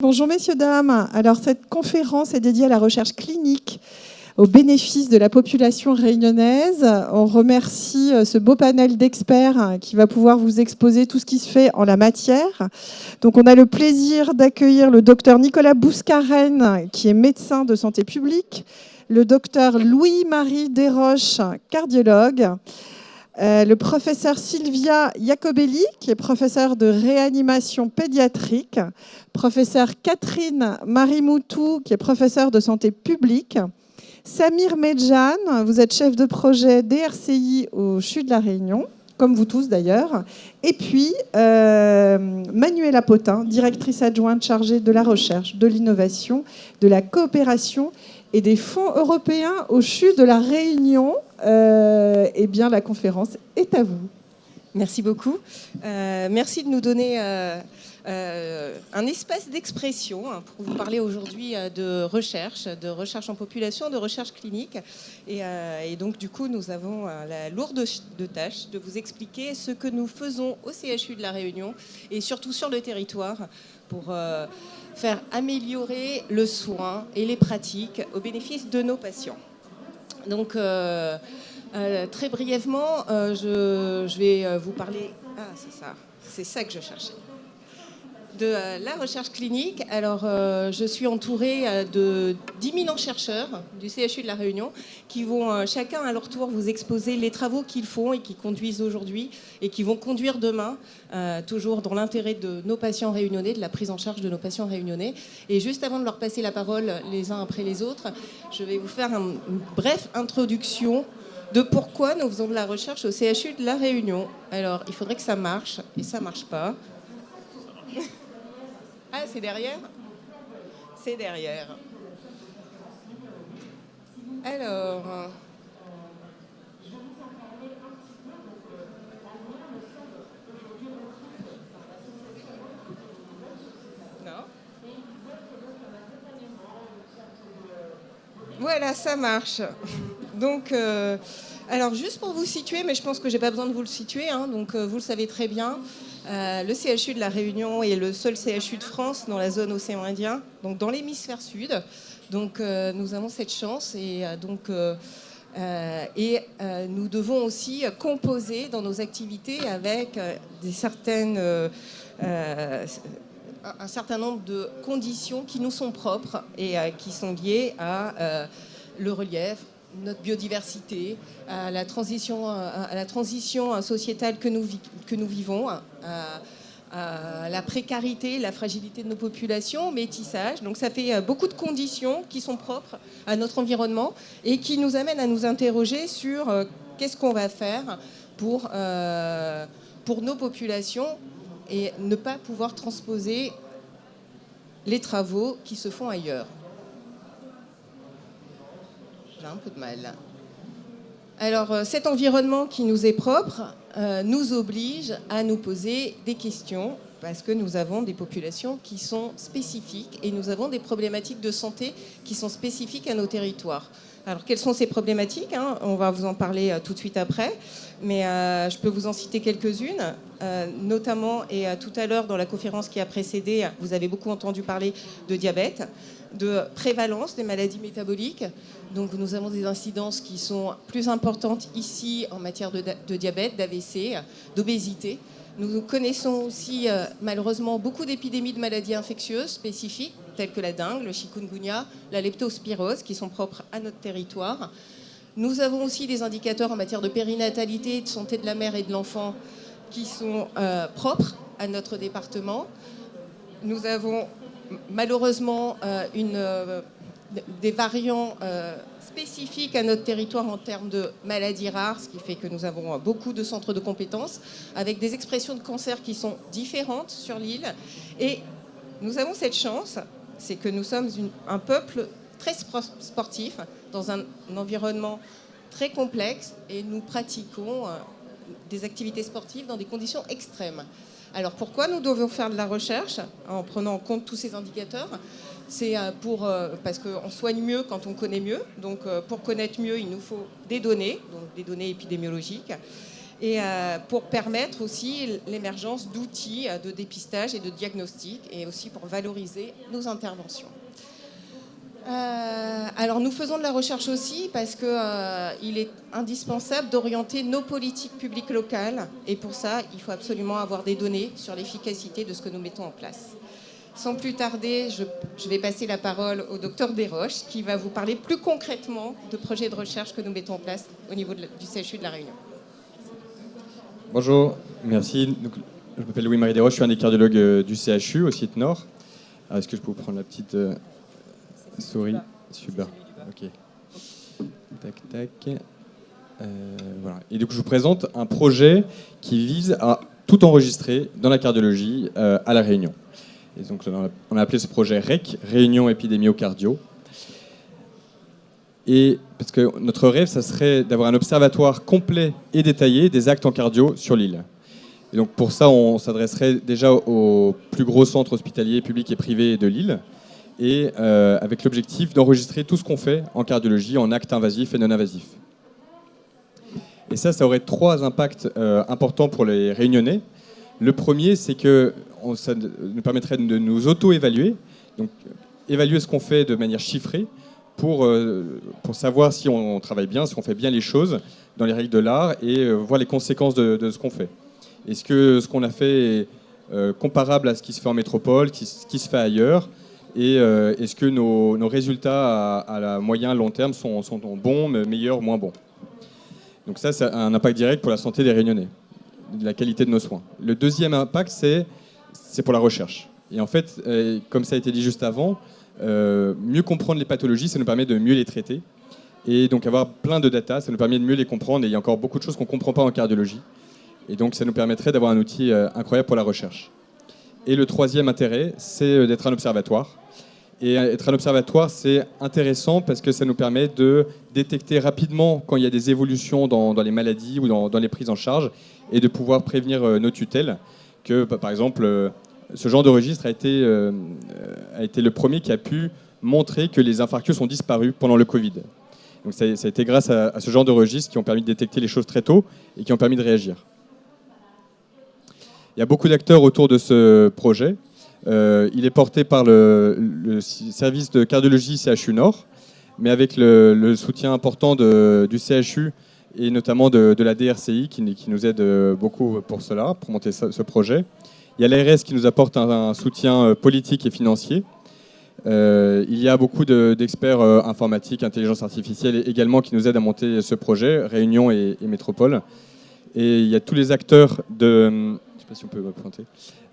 Bonjour messieurs, dames. Alors cette conférence est dédiée à la recherche clinique au bénéfice de la population réunionnaise. On remercie ce beau panel d'experts qui va pouvoir vous exposer tout ce qui se fait en la matière. Donc on a le plaisir d'accueillir le docteur Nicolas Bouscarène, qui est médecin de santé publique, le docteur Louis-Marie Desroches, cardiologue, le professeur Sylvia Iacobelli, qui est professeure de réanimation pédiatrique, professeur Catherine Marimoutou, qui est professeure de santé publique, Samir Medjan, vous êtes chef de projet DRCI au CHU de la Réunion, comme vous tous d'ailleurs, et puis Manuela Potin, directrice adjointe chargée de la recherche, de l'innovation, de la coopération et des fonds européens au CHU de la Réunion. Eh bien, la conférence est à vous. Merci beaucoup. Merci de nous donner un espace d'expression pour vous parler aujourd'hui de recherche en population, de recherche clinique. Et donc, du coup, nous avons la lourde tâche de vous expliquer ce que nous faisons au CHU de la Réunion et surtout sur le territoire pour faire améliorer le soin et les pratiques au bénéfice de nos patients. Donc, très brièvement, je vais vous parler... Ah, c'est ça que je cherchais. De la recherche clinique. Alors, je suis entourée de 10 000 chercheurs du CHU de la Réunion qui vont chacun à leur tour vous exposer les travaux qu'ils font et qui conduisent aujourd'hui et qui vont conduire demain, toujours dans l'intérêt de nos patients réunionnais, de la prise en charge de nos patients réunionnais. Et juste avant de leur passer la parole les uns après les autres, je vais vous faire une brève introduction de pourquoi nous faisons de la recherche au CHU de la Réunion. Alors, il faudrait que ça marche, et ça ne marche pas. Ah, c'est derrière ? C'est derrière. Alors... Non ? Voilà, ça marche. Donc... Alors, juste pour vous situer, mais je pense que je n'ai pas besoin de vous le situer, donc vous le savez très bien, le CHU de la Réunion est le seul CHU de France dans la zone océan Indien, donc dans l'hémisphère sud. Donc, nous avons cette chance et nous devons aussi composer dans nos activités avec un certain nombre de conditions qui nous sont propres et qui sont liées à le relief, notre biodiversité, à la transition sociétale que nous vivons, à la précarité, la fragilité de nos populations, au métissage. Donc ça fait beaucoup de conditions qui sont propres à notre environnement et qui nous amènent à nous interroger sur qu'est-ce qu'on va faire pour nos populations et ne pas pouvoir transposer les travaux qui se font ailleurs. J'ai un peu de mal. Alors, cet environnement qui nous est propre nous oblige à nous poser des questions parce que nous avons des populations qui sont spécifiques et nous avons des problématiques de santé qui sont spécifiques à nos territoires. Alors, quelles sont ces problématiques ? On va vous en parler tout de suite après, mais je peux vous en citer quelques-unes, notamment, et tout à l'heure, dans la conférence qui a précédé, vous avez beaucoup entendu parler de diabète, de prévalence des maladies métaboliques. Donc, nous avons des incidences qui sont plus importantes ici en matière de diabète, d'AVC, d'obésité. Nous connaissons aussi, malheureusement, beaucoup d'épidémies de maladies infectieuses spécifiques, telles que la dengue, le chikungunya, la leptospirose, qui sont propres à notre territoire. Nous avons aussi des indicateurs en matière de périnatalité, de santé de la mère et de l'enfant, qui sont propres à notre département. Nous avons malheureusement des variants spécifiques à notre territoire en termes de maladies rares, ce qui fait que nous avons beaucoup de centres de compétences avec des expressions de cancer qui sont différentes sur l'île. Et nous avons cette chance, c'est que nous sommes un peuple très sportif dans un environnement très complexe et nous pratiquons des activités sportives dans des conditions extrêmes. Alors pourquoi nous devons faire de la recherche en prenant en compte tous ces indicateurs ? C'est parce qu'on soigne mieux quand on connaît mieux. Donc pour connaître mieux, il nous faut des données, donc des données épidémiologiques. et pour permettre aussi l'émergence d'outils de dépistage et de diagnostic, et aussi pour valoriser nos interventions. Alors nous faisons de la recherche aussi parce qu'il est indispensable d'orienter nos politiques publiques locales, et pour ça il faut absolument avoir des données sur l'efficacité de ce que nous mettons en place. Sans plus tarder, je vais passer la parole au docteur Desroches qui va vous parler plus concrètement de projets de recherche que nous mettons en place au niveau du CHU de La Réunion. Bonjour, merci. Donc, je m'appelle Louis-Marie Desroches, je suis un des cardiologues du CHU au site Nord. Alors, est-ce que je peux vous prendre la petite souris? Super, ok. Tac, tac. Voilà. Et donc je vous présente un projet qui vise à tout enregistrer dans la cardiologie à La Réunion. Et donc on a appelé ce projet REC, Réunion Épidémio-Cardio. Et parce que notre rêve, ça serait d'avoir un observatoire complet et détaillé des actes en cardio sur l'île. Et donc pour ça, on s'adresserait déjà aux plus gros centres hospitaliers, publics et privés de l'île, et avec l'objectif d'enregistrer tout ce qu'on fait en cardiologie, en actes invasifs et non invasifs. Et ça aurait 3 impacts importants pour les Réunionnais. Le premier, c'est que ça nous permettrait de nous auto-évaluer, donc évaluer ce qu'on fait de manière chiffrée pour savoir si on travaille bien, si on fait bien les choses dans les règles de l'art et voir les conséquences de ce qu'on fait. Est-ce que ce qu'on a fait est comparable à ce qui se fait en métropole, ce qui se fait ailleurs, et est-ce que nos résultats à moyen long terme sont bons, meilleurs, moins bons. Donc ça a un impact direct pour la santé des Réunionnais, de la qualité de nos soins. Le deuxième impact, c'est pour la recherche. Et en fait, comme ça a été dit juste avant, mieux comprendre les pathologies, ça nous permet de mieux les traiter. Et donc avoir plein de data, ça nous permet de mieux les comprendre. Et il y a encore beaucoup de choses qu'on ne comprend pas en cardiologie. Et donc ça nous permettrait d'avoir un outil incroyable pour la recherche. Et le troisième intérêt, c'est d'être un observatoire. Et être un observatoire, c'est intéressant parce que ça nous permet de détecter rapidement quand il y a des évolutions dans les maladies ou dans les prises en charge et de pouvoir prévenir nos tutelles. Que, par exemple, ce genre de registre a été le premier qui a pu montrer que les infarctus ont disparu pendant le Covid. Donc ça a été grâce à ce genre de registres qui ont permis de détecter les choses très tôt et qui ont permis de réagir. Il y a beaucoup d'acteurs autour de ce projet. Il est porté par le service de cardiologie CHU Nord, mais avec le soutien important du CHU et notamment de la DRCI qui nous aide beaucoup pour cela, pour monter ce projet. Il y a l'ARS qui nous apporte un soutien politique et financier. Il y a beaucoup d'experts informatiques, intelligence artificielle également qui nous aident à monter ce projet, Réunion et Métropole. Et il y a tous les acteurs je ne sais pas si on peut me pointer.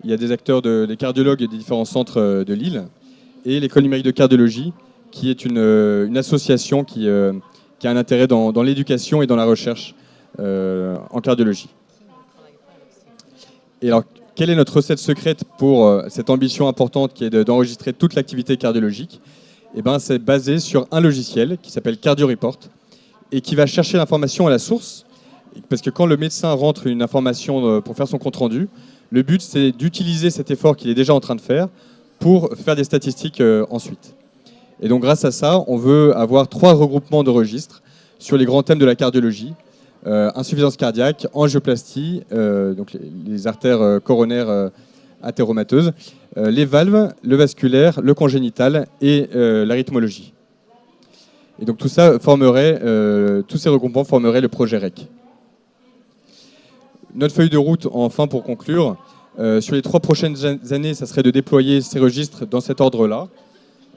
Il y a des acteurs, des cardiologues des différents centres de l'île et l'école numérique de cardiologie, qui est une association qui a un intérêt dans l'éducation et dans la recherche en cardiologie. Et alors, quelle est notre recette secrète pour cette ambition importante qui est d'enregistrer toute l'activité cardiologique? Eh ben, c'est basé sur un logiciel qui s'appelle CardioReport et qui va chercher l'information à la source. Parce que quand le médecin rentre une information pour faire son compte-rendu, le but, c'est d'utiliser cet effort qu'il est déjà en train de faire pour faire des statistiques ensuite. Et donc, grâce à ça, on veut avoir 3 regroupements de registres sur les grands thèmes de la cardiologie. Insuffisance cardiaque, angioplastie, donc les artères coronaires athéromateuses, les valves, le vasculaire, le congénital et l'arythmologie. Et donc tout ça tous ces regroupements formeraient le projet REC. Notre feuille de route, enfin pour conclure, sur les 3 prochaines années, ça serait de déployer ces registres dans cet ordre-là.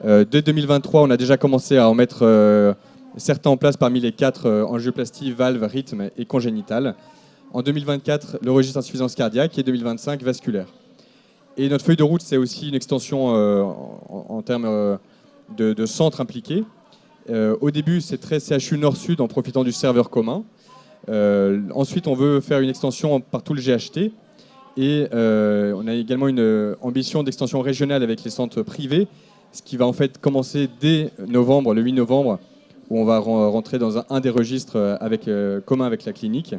Dès 2023, on a déjà commencé à en mettre certains en place parmi les 4 angioplastie, valve, rythme et congénital. En 2024, le registre insuffisance cardiaque et 2025, vasculaire. Et notre feuille de route, c'est aussi une extension en termes de centres impliqués. Au début, c'est très CHU Nord-Sud en profitant du serveur commun. Ensuite, on veut faire une extension par tout le GHT. Et on a également une ambition d'extension régionale avec les centres privés, ce qui va en fait commencer dès novembre, le 8 novembre, où on va rentrer dans un des registres commun avec la clinique.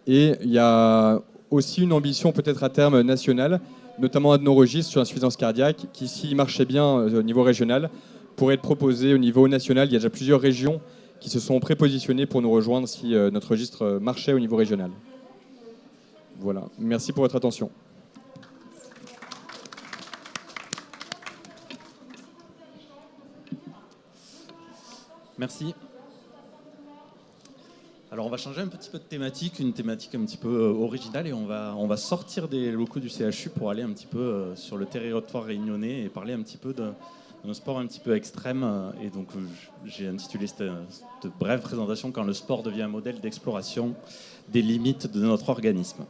Et il y a aussi une ambition peut-être à terme nationale, notamment un de nos registres sur l'insuffisance cardiaque, qui, s'il marchait bien au niveau régional, pourrait être proposé au niveau national. Il y a déjà plusieurs régions qui se sont prépositionnées pour nous rejoindre si notre registre marchait au niveau régional. Voilà, merci pour votre attention. Merci. Alors on va changer un petit peu de thématique, une thématique un petit peu originale, et on va sortir des locaux du CHU pour aller un petit peu sur le territoire réunionnais et parler un petit peu d'un sport un petit peu extrême. Et donc j'ai intitulé cette brève présentation « Quand le sport devient un modèle d'exploration des limites de notre organisme ».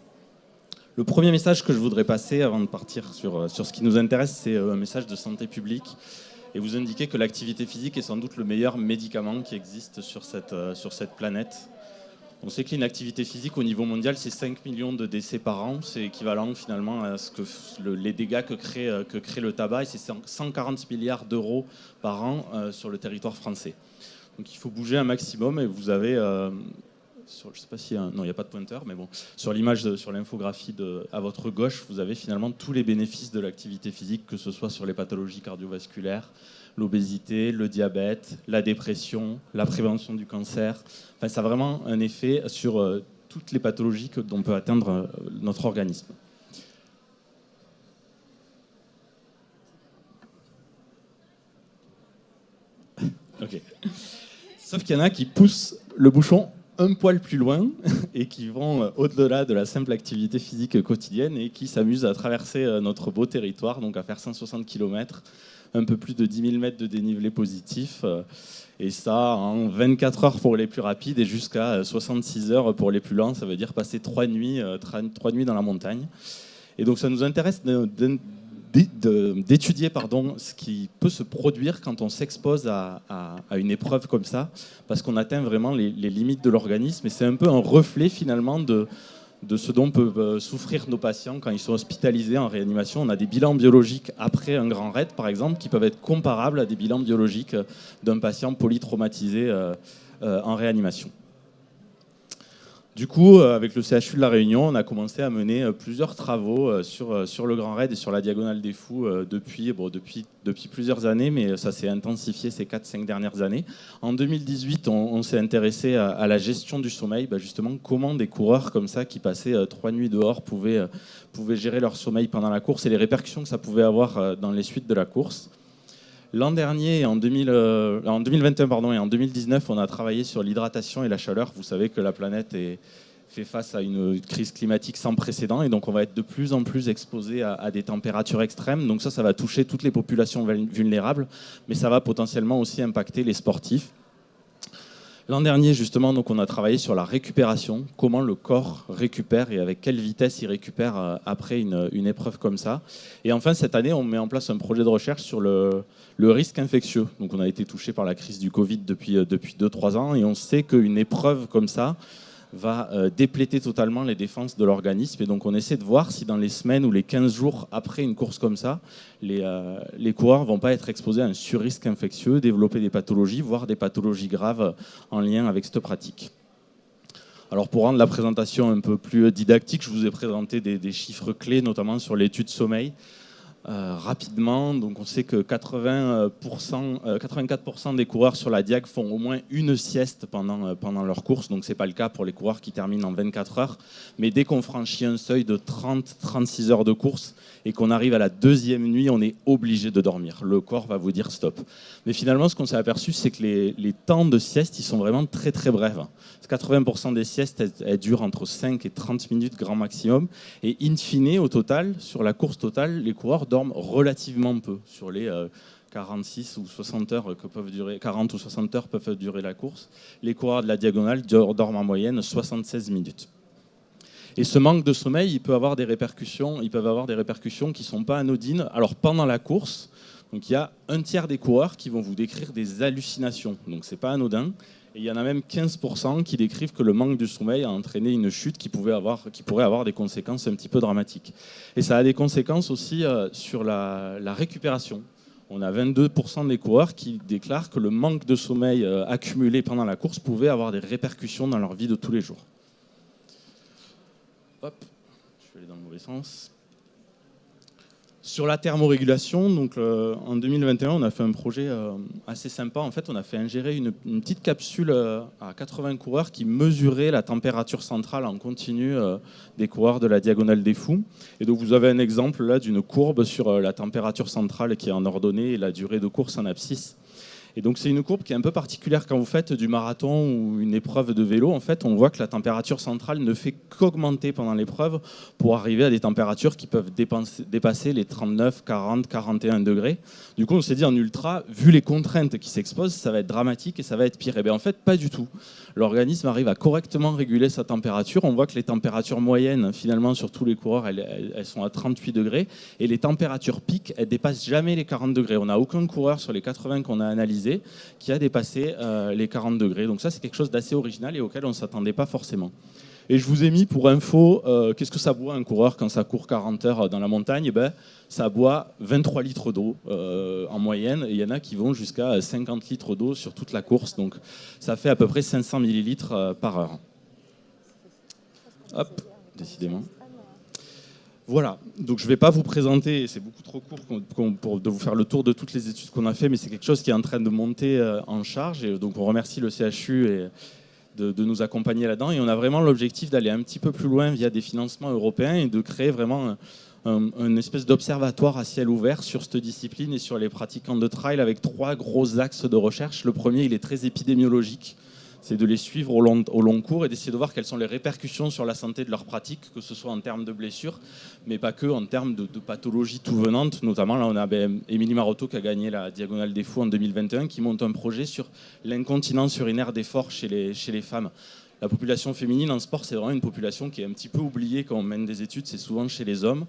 Le premier message que je voudrais passer avant de partir sur ce qui nous intéresse, c'est un message de santé publique. Et vous indiquer que l'activité physique est sans doute le meilleur médicament qui existe sur cette planète. On sait que l'inactivité physique au niveau mondial, c'est 5 millions de décès par an. C'est équivalent finalement à les dégâts que crée le tabac. Et c'est 140 milliards d'euros par an sur le territoire français. Donc il faut bouger un maximum. Et vous avez, je ne sais pas si non, il n'y a pas de pointeur, mais bon, sur l'image, sur l'infographie à votre gauche, vous avez finalement tous les bénéfices de l'activité physique, que ce soit sur les pathologies cardiovasculaires, l'obésité, le diabète, la dépression, la prévention du cancer. Enfin, ça a vraiment un effet sur toutes les pathologies dont peut atteindre notre organisme. Ok. Sauf qu'il y en a qui poussent le bouchon un poil plus loin et qui vont au-delà de la simple activité physique quotidienne et qui s'amusent à traverser notre beau territoire, donc à faire 160 km, un peu plus de 10 000 mètres de dénivelé positif, et ça en 24 heures pour les plus rapides et jusqu'à 66 heures pour les plus lents. Ça veut dire passer 3 nuits dans la montagne. Et donc ça nous intéresse d'étudier ce qui peut se produire quand on s'expose à une épreuve comme ça, parce qu'on atteint vraiment les limites de l'organisme, et c'est un peu un reflet finalement de ce dont peuvent souffrir nos patients quand ils sont hospitalisés en réanimation. On a des bilans biologiques après un grand raid, par exemple, qui peuvent être comparables à des bilans biologiques d'un patient polytraumatisé en réanimation. Du coup, avec le CHU de La Réunion, on a commencé à mener plusieurs travaux sur le Grand Raid et sur la Diagonale des Fous depuis plusieurs années, mais ça s'est intensifié ces 4-5 dernières années. En 2018, on s'est intéressé à la gestion du sommeil, justement comment des coureurs comme ça qui passaient 3 nuits dehors pouvaient gérer leur sommeil pendant la course et les répercussions que ça pouvait avoir dans les suites de la course. L'an dernier, en 2021 et en 2019, on a travaillé sur l'hydratation et la chaleur. Vous savez que la planète fait face à une crise climatique sans précédent, et donc on va être de plus en plus exposé à des températures extrêmes. Donc ça va toucher toutes les populations vulnérables, mais ça va potentiellement aussi impacter les sportifs. L'an dernier, justement, donc, on a travaillé sur la récupération, comment le corps récupère et avec quelle vitesse il récupère après une épreuve comme ça. Et enfin, cette année, on met en place un projet de recherche sur le risque infectieux. Donc, on a été touché par la crise du Covid depuis 2-3 ans, et on sait qu'une épreuve comme ça va dépléter totalement les défenses de l'organisme. Et donc on essaie de voir si dans les semaines ou les 15 jours après une course comme ça, les coureurs ne vont pas être exposés à un surrisque infectieux, développer des pathologies, voire des pathologies graves en lien avec cette pratique. Alors pour rendre la présentation un peu plus didactique, je vous ai présenté des chiffres clés, notamment sur l'étude sommeil. Rapidement, donc on sait que 84% des coureurs sur la Diag font au moins une sieste pendant leur course, donc c'est pas le cas pour les coureurs qui terminent en 24 heures, mais dès qu'on franchit un seuil de 30-36 heures de course et qu'on arrive à la deuxième nuit, on est obligé de dormir. Le corps va vous dire stop. Mais finalement, ce qu'on s'est aperçu, c'est que les temps de sieste, ils sont vraiment très très brefs. 80% des siestes, elles durent entre 5 et 30 minutes grand maximum, et in fine, au total, sur la course totale, les coureurs dorment relativement peu, sur les 46 ou 60 heures que peuvent durer, 40 ou 60 heures peuvent durer la course. Les coureurs de la Diagonale dorment en moyenne 76 minutes. Et ce manque de sommeil, il peut avoir des répercussions qui ne sont pas anodines. Alors pendant la course, donc, il y a un tiers des coureurs qui vont vous décrire des hallucinations, donc c'est pas anodin. Et il y en a même 15% qui décrivent que le manque de sommeil a entraîné une chute qui pourrait avoir des conséquences un petit peu dramatiques. Et ça a des conséquences aussi sur la récupération. On a 22% des coureurs qui déclarent que le manque de sommeil accumulé pendant la course pouvait avoir des répercussions dans leur vie de tous les jours. Hop, je vais aller dans le mauvais sens. Sur la thermorégulation, donc, en 2021, on a fait un projet assez sympa. En fait, on a fait ingérer une petite capsule à 80 coureurs qui mesurait la température centrale en continu des coureurs de la Diagonale des Fous. Et donc, vous avez un exemple là d'une courbe sur la température centrale qui est en ordonnée et la durée de course en abscisse. Et donc c'est une courbe qui est un peu particulière quand vous faites du marathon ou une épreuve de vélo. En fait, on voit que la température centrale ne fait qu'augmenter pendant l'épreuve pour arriver à des températures qui peuvent dépasser les 39, 40, 41 degrés. Du coup, on s'est dit en ultra, vu les contraintes qui s'exposent, ça va être dramatique et ça va être pire. Et bien en fait, pas du tout. L'organisme arrive à correctement réguler sa température. On voit que les températures moyennes, finalement, sur tous les coureurs, elles sont à 38 degrés. Et les températures piques, elles dépassent jamais les 40 degrés. On n'a aucun coureur sur les 80 qu'on a analysés qui a dépassé les 40 degrés. Donc ça, c'est quelque chose d'assez original et auquel on ne s'attendait pas forcément. Et je vous ai mis pour info, qu'est-ce que ça boit un coureur quand ça court 40 heures dans la montagne? Ça boit 23 litres d'eau en moyenne. Et il y en a qui vont jusqu'à 50 litres d'eau sur toute la course. Donc ça fait à peu près 500 millilitres par heure. Hop, décidément. Voilà, donc je ne vais pas vous présenter, c'est beaucoup trop court pour vous faire le tour de toutes les études qu'on a fait, mais c'est quelque chose qui est en train de monter en charge. Et donc on remercie le CHU de nous accompagner là-dedans. Et on a vraiment l'objectif d'aller un petit peu plus loin via des financements européens et de créer vraiment une espèce d'observatoire à ciel ouvert sur cette discipline et sur les pratiquants de trail avec 3 gros axes de recherche. Le premier, il est très épidémiologique. C'est de les suivre au long cours et d'essayer de voir quelles sont les répercussions sur la santé de leur pratique, que ce soit en termes de blessures, mais pas que, en termes de pathologies tout venantes. Notamment, là, on a Émilie Marotto qui a gagné la Diagonale des Fous en 2021, qui monte un projet sur l'incontinence urinaire d'effort chez les femmes. La population féminine en sport, c'est vraiment une population qui est un petit peu oubliée quand on mène des études, c'est souvent chez les hommes.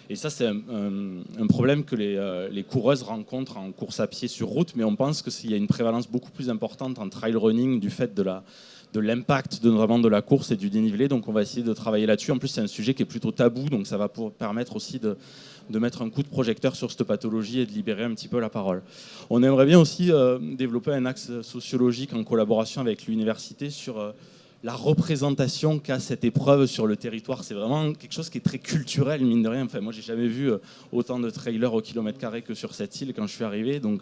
Et ça, c'est un problème que les coureuses rencontrent en course à pied sur route, mais on pense qu'il y a une prévalence beaucoup plus importante en trail running du fait de l'impact vraiment de la course et du dénivelé. Donc on va essayer de travailler là-dessus. En plus, c'est un sujet qui est plutôt tabou, donc ça va permettre aussi de mettre un coup de projecteur sur cette pathologie et de libérer un petit peu la parole. On aimerait bien aussi développer un axe sociologique en collaboration avec l'université sur la représentation qu'a cette épreuve sur le territoire. C'est vraiment quelque chose qui est très culturel, mine de rien. Enfin, moi, j'ai jamais vu autant de trailers au kilomètre carré que sur cette île quand je suis arrivé. Donc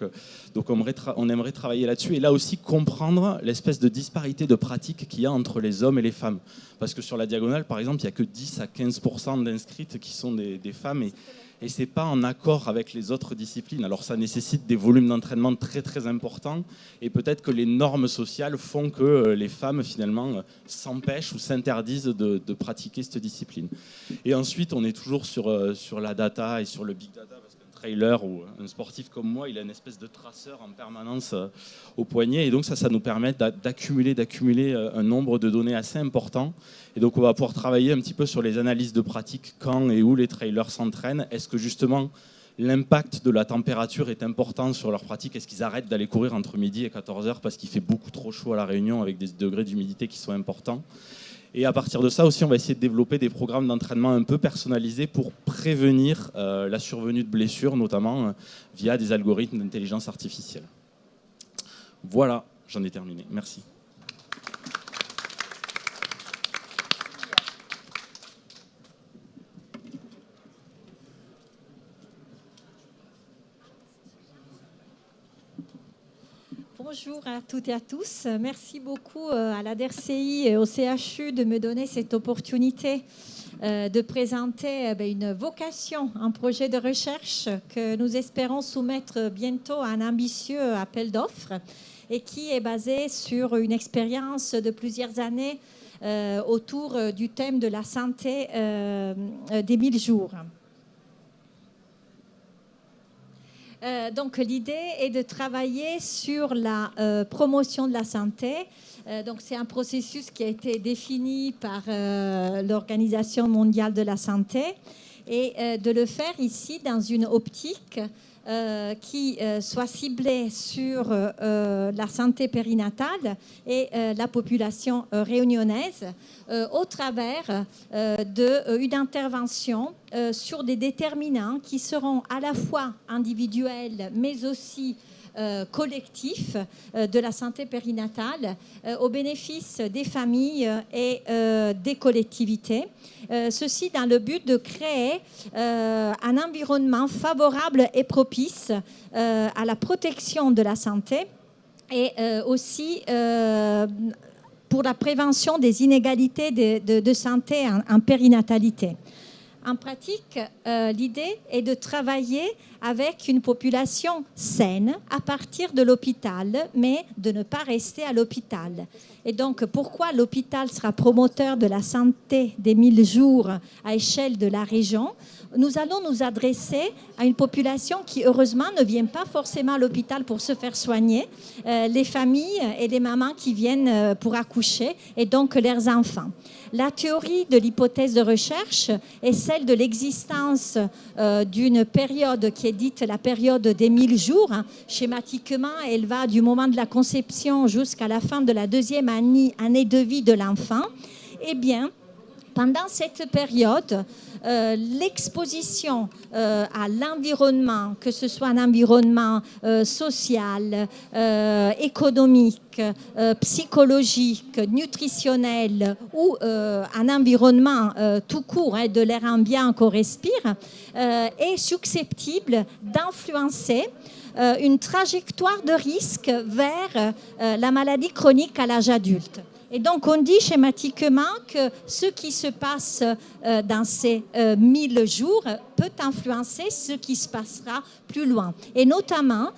on aimerait travailler là-dessus et là aussi comprendre l'espèce de disparité de pratique qu'il y a entre les hommes et les femmes. Parce que sur la Diagonale, par exemple, il n'y a que 10 à 15% d'inscrites qui sont des femmes et ce n'est pas en accord avec les autres disciplines. Alors ça nécessite des volumes d'entraînement très très importants et peut-être que les normes sociales font que les femmes finalement s'empêchent ou s'interdisent de pratiquer cette discipline. Et ensuite on est toujours sur la data et sur le big data parce qu'un trailer ou un sportif comme moi, il a une espèce de traceur en permanence au poignet et donc ça nous permet d'accumuler un nombre de données assez important. Et donc on va pouvoir travailler un petit peu sur les analyses de pratique, quand et où les trailers s'entraînent. Est-ce que justement l'impact de la température est important sur leur pratique? Est-ce qu'ils arrêtent d'aller courir entre midi et 14h parce qu'il fait beaucoup trop chaud à La Réunion avec des degrés d'humidité qui sont importants? Et à partir de ça aussi, on va essayer de développer des programmes d'entraînement un peu personnalisés pour prévenir la survenue de blessures, notamment via des algorithmes d'intelligence artificielle. Voilà, j'en ai terminé. Merci. Bonjour à toutes et à tous. Merci beaucoup à la DRCI et au CHU de me donner cette opportunité de présenter une vocation, un projet de recherche que nous espérons soumettre bientôt à un ambitieux appel d'offres et qui est basé sur une expérience de plusieurs années autour du thème de la santé des 1000 jours. Donc l'idée est de travailler sur la promotion de la santé. Donc c'est un processus qui a été défini par l'Organisation mondiale de la santé et de le faire ici dans une optique qui soit ciblée sur la santé périnatale et la population réunionnaise au travers d'une intervention sur des déterminants qui seront à la fois individuels, mais aussi collectif de la santé périnatale au bénéfice des familles et des collectivités. Ceci dans le but de créer un environnement favorable et propice à la protection de la santé et aussi pour la prévention des inégalités de santé en périnatalité. En pratique, l'idée est de travailler avec une population saine à partir de l'hôpital, mais de ne pas rester à l'hôpital. Et donc, pourquoi l'hôpital sera promoteur de la santé des 1000 jours à échelle de la région? Nous allons nous adresser à une population qui, heureusement, ne vient pas forcément à l'hôpital pour se faire soigner, les familles et les mamans qui viennent pour accoucher, et donc leurs enfants. La théorie de l'hypothèse de recherche est celle de l'existence d'une période qui est dite la période des 1000 jours. Schématiquement, elle va du moment de la conception jusqu'à la fin de la deuxième année de vie de l'enfant. Eh bien, pendant cette période, l'exposition à l'environnement, que ce soit un environnement social, économique, psychologique, nutritionnel ou un environnement tout court, de l'air ambiant qu'on respire, est susceptible d'influencer une trajectoire de risque vers la maladie chronique à l'âge adulte. Et donc, on dit schématiquement que ce qui se passe dans ces 1000 jours peut influencer ce qui se passera plus loin. Et notamment,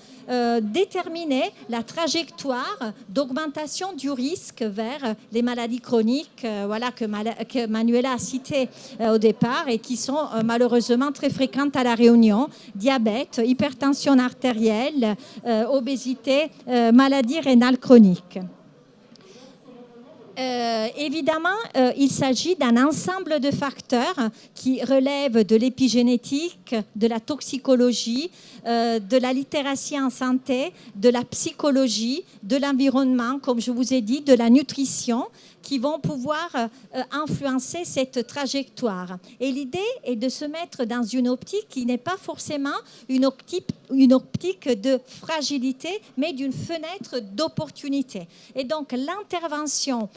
déterminer la trajectoire d'augmentation du risque vers les maladies chroniques que Manuela a citées au départ et qui sont malheureusement très fréquentes à La Réunion. Diabète, hypertension artérielle, obésité, maladie rénale chronique. Évidemment, il s'agit d'un ensemble de facteurs qui relèvent de l'épigénétique, de la toxicologie, de la littératie en santé, de la psychologie, de l'environnement, comme je vous ai dit, de la nutrition, qui vont pouvoir influencer cette trajectoire. Et l'idée est de se mettre dans une optique qui n'est pas forcément une optique de fragilité, mais d'une fenêtre d'opportunité. Et donc l'intervention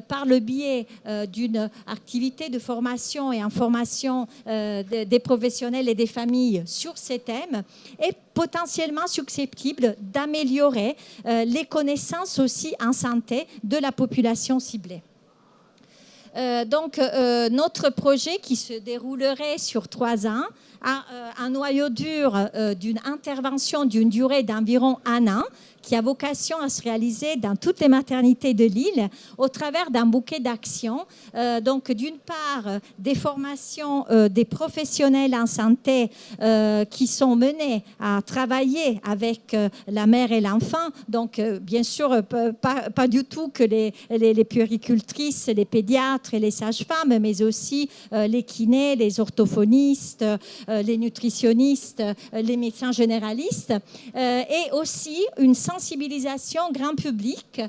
par le biais d'une activité de formation et information des professionnels et des familles sur ces thèmes est potentiellement susceptible d'améliorer les connaissances aussi en santé de la population ciblée. Notre projet qui se déroulerait sur 3 ans a un noyau dur d'une intervention d'une durée d'environ 1 an qui a vocation à se réaliser dans toutes les maternités de l'île au travers d'un bouquet d'actions. Donc, d'une part, des formations des professionnels en santé qui sont menés à travailler avec la mère et l'enfant. Donc, bien sûr, pas du tout que les puéricultrices, les pédiatres et les sages-femmes, mais aussi les kinés, les orthophonistes, les nutritionnistes, les médecins généralistes, et aussi une sensibilisation grand public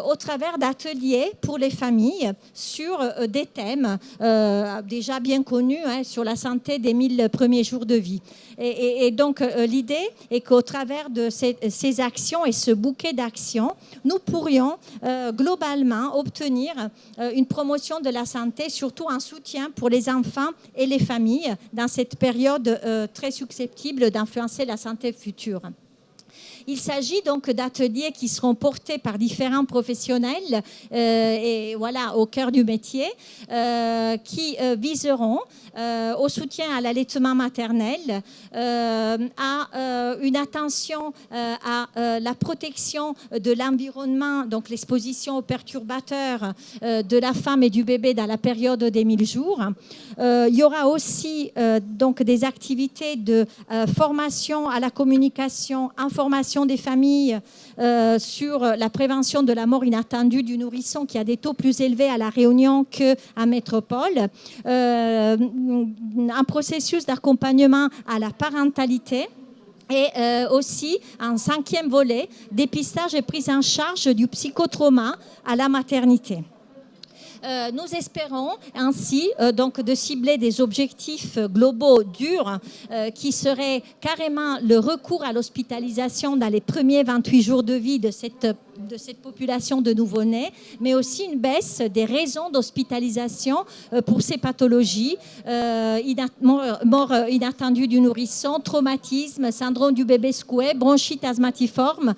au travers d'ateliers pour les familles sur des thèmes déjà bien connus sur la santé des 1000 premiers jours de vie. Et donc, l'idée est qu'au travers de ces actions et ce bouquet d'actions, nous pourrions globalement obtenir une promotion de la santé, surtout un soutien pour les enfants et les familles dans cette période très susceptible d'influencer la santé future. Il s'agit donc d'ateliers qui seront portés par différents professionnels et voilà, au cœur du métier, qui viseront au soutien à l'allaitement maternel, à une attention à la protection de l'environnement, donc l'exposition aux perturbateurs de la femme et du bébé dans la période des 1000 jours. Il y aura aussi donc des activités de formation à la communication, information des familles sur la prévention de la mort inattendue du nourrisson qui a des taux plus élevés à La Réunion qu'en métropole, un processus d'accompagnement à la parentalité et aussi un 5e volet, dépistage et prise en charge du psychotrauma à la maternité. Nous espérons ainsi donc de cibler des objectifs globaux durs qui seraient carrément le recours à l'hospitalisation dans les premiers 28 jours de vie de cette population de nouveau-nés, mais aussi une baisse des raisons d'hospitalisation pour ces pathologies, mort inattendue du nourrisson, traumatisme, syndrome du bébé secoué, bronchite asthmatiforme,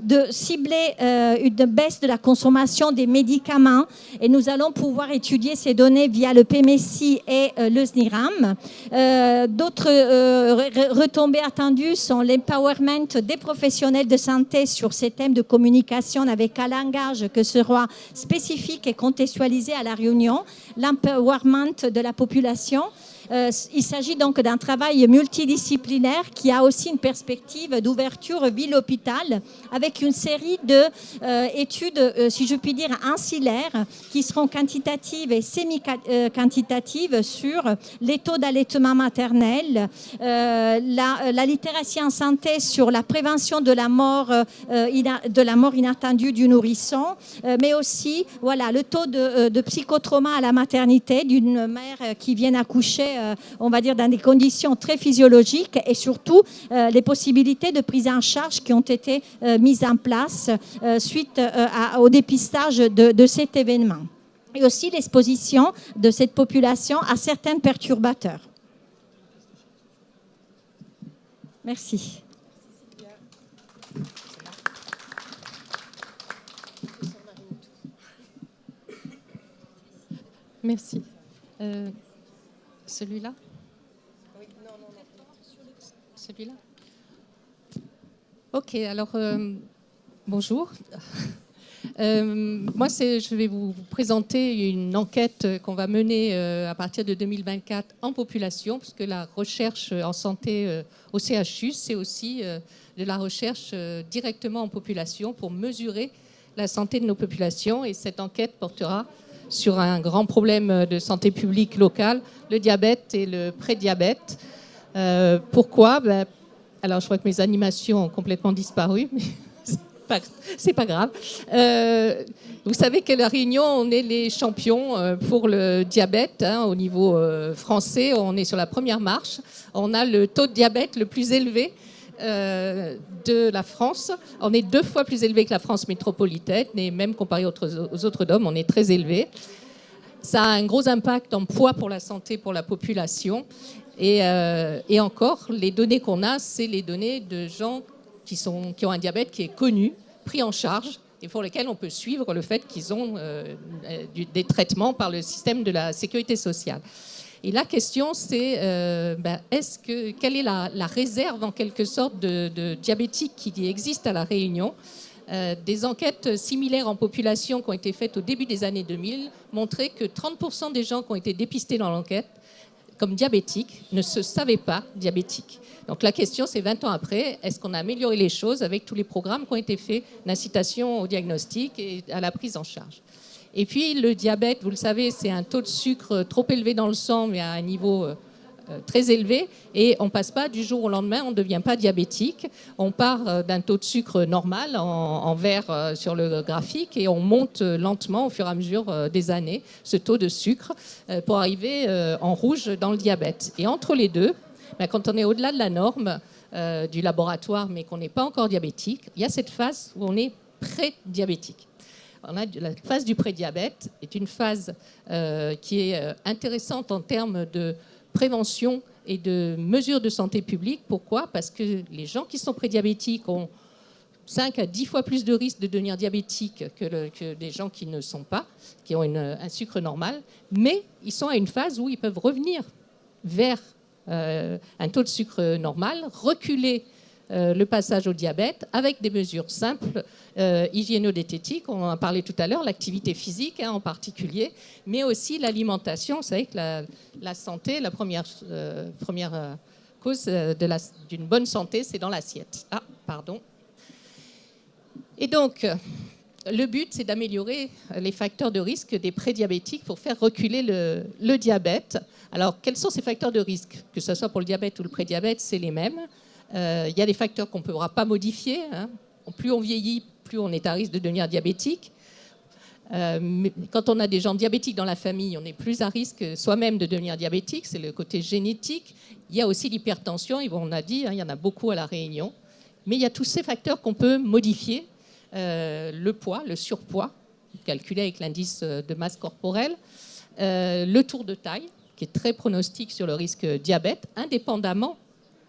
de cibler une baisse de la consommation des médicaments, et nous allons pouvoir étudier ces données via le PMSI et le SNIRAM. D'autres retombées attendues sont l'empowerment des professionnels de santé sur ces thèmes de communication avec un langage que sera spécifique et contextualisé à la Réunion, l'empowerment de la population. Il s'agit donc d'un travail multidisciplinaire qui a aussi une perspective d'ouverture ville-hôpital avec une série d'études, si je puis dire, ancillaires qui seront quantitatives et semi-quantitatives sur les taux d'allaitement maternel, la littératie en santé sur la prévention de la mort inattendue du nourrisson, mais aussi le taux de psychotrauma à la maternité d'une mère qui vient accoucher on va dire dans des conditions très physiologiques, et surtout les possibilités de prise en charge qui ont été mises en place suite au dépistage de cet événement, et aussi l'exposition de cette population à certains perturbateurs. Merci. Merci. Celui-là ? Oui, non. Celui-là ? Ok, alors bonjour. Moi, je vais vous présenter une enquête qu'on va mener à partir de 2024 en population, parce que la recherche en santé au CHU, c'est aussi de la recherche directement en population pour mesurer la santé de nos populations. Et cette enquête portera sur un grand problème de santé publique locale, le diabète et le prédiabète. Pourquoi ? Alors, je crois que mes animations ont complètement disparu, mais c'est pas grave. Vous savez qu'à La Réunion, on est les champions pour le diabète. Au niveau français, on est sur la première marche. On a le taux de diabète le plus élevé de la France. On est 2 fois plus élevé que la France métropolitaine, et même comparé aux autres DOM, on est très élevé. Ça a un gros impact en poids pour la santé, pour la population. Et encore, les données qu'on a, c'est les données de gens qui ont un diabète qui est connu, pris en charge, et pour lesquels on peut suivre le fait qu'ils ont des traitements par le système de la sécurité sociale. Et la question, c'est quelle est la réserve, en quelque sorte, de diabétiques qui existe à La Réunion ? Des enquêtes similaires en population qui ont été faites au début des années 2000 montraient que 30% des gens qui ont été dépistés dans l'enquête comme diabétiques ne se savaient pas diabétiques. Donc la question, c'est 20 ans après, est-ce qu'on a amélioré les choses avec tous les programmes qui ont été faits d'incitation au diagnostic et à la prise en charge ? Et puis le diabète, vous le savez, c'est un taux de sucre trop élevé dans le sang, mais à un niveau très élevé. Et on ne passe pas du jour au lendemain, on ne devient pas diabétique. On part d'un taux de sucre normal, en vert sur le graphique, et on monte lentement au fur et à mesure des années ce taux de sucre pour arriver en rouge dans le diabète. Et entre les deux, quand on est au-delà de la norme du laboratoire, mais qu'on n'est pas encore diabétique, il y a cette phase où on est pré-diabétique. La phase du prédiabète est une phase qui est intéressante en termes de prévention et de mesures de santé publique. Pourquoi ? Parce que les gens qui sont prédiabétiques ont 5 à 10 fois plus de risques de devenir diabétiques que des gens qui ne sont pas, qui ont un sucre normal, mais ils sont à une phase où ils peuvent revenir vers un taux de sucre normal, reculer le passage au diabète avec des mesures simples, hygiéno-diététiques, on en a parlé tout à l'heure, l'activité physique en particulier, mais aussi l'alimentation. Vous savez que la santé, la première cause d'une bonne santé, c'est dans l'assiette. Ah, pardon. Et donc, le but, c'est d'améliorer les facteurs de risque des prédiabétiques pour faire reculer le diabète. Alors, quels sont ces facteurs de risque ? Que ce soit pour le diabète ou le prédiabète, c'est les mêmes. Il y a des facteurs qu'on ne pourra pas modifier. Plus on vieillit, plus on est à risque de devenir diabétique. Mais quand on a des gens diabétiques dans la famille, on est plus à risque soi-même de devenir diabétique, c'est le côté génétique. Il y a aussi l'hypertension, on a dit, il y en a beaucoup à La Réunion. Mais il y a tous ces facteurs qu'on peut modifier. Le poids, le surpoids, calculé avec l'indice de masse corporelle. Le tour de taille, qui est très pronostique sur le risque diabète, indépendamment